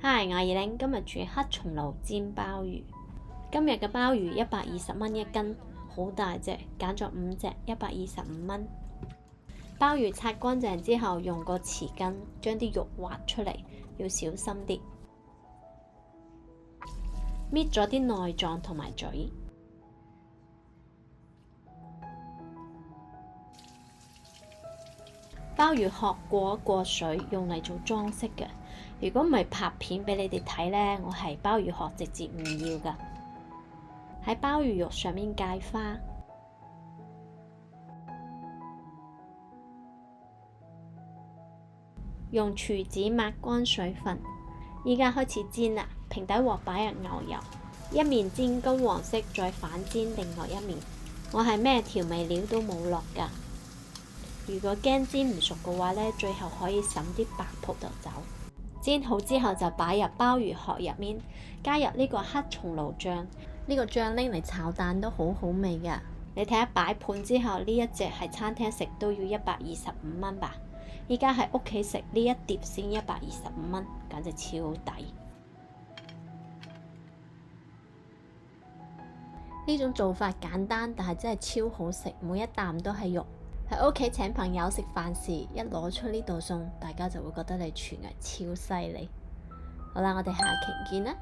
Hi，我係二玲，今日煮黑松露煎鮑魚。今日嘅鮑魚120蚊一斤，好大隻，揀咗5隻，125蚊。鮑魚擦乾淨之後，用個匙羹將啲肉挖出嚟，要小心啲，搣咗啲內臟同埋嘴。鮑魚殼過一過水，用嚟做裝飾嘅。如果唔係拍片俾你哋睇呢，我係鮑魚殼直接唔要㗎。喺鮑魚肉上面芥花，用廚子抹乾水分。依家開始煎啦，平底鑊擺入牛油，一面煎金黃色，再反煎另外一面。我係咩調味料都冇落㗎。如果驚煎唔熟嘅話呢，最後可以揼啲白葡萄酒。煎好之後就擺入鮑魚殼入面，加入呢個黑松露醬。呢個醬拎嚟炒蛋都好好味㗎。你睇下擺盤之後，呢一隻喺餐廳食都要125蚊吧？依家喺屋企食呢一碟先125蚊，簡直超抵。呢種做法簡單，但係真係超好食，每一啖都係肉。喺屋企請朋友食飯時，一攞出呢道餸，大家就會覺得你廚藝超犀利。好啦，我哋下期見啦！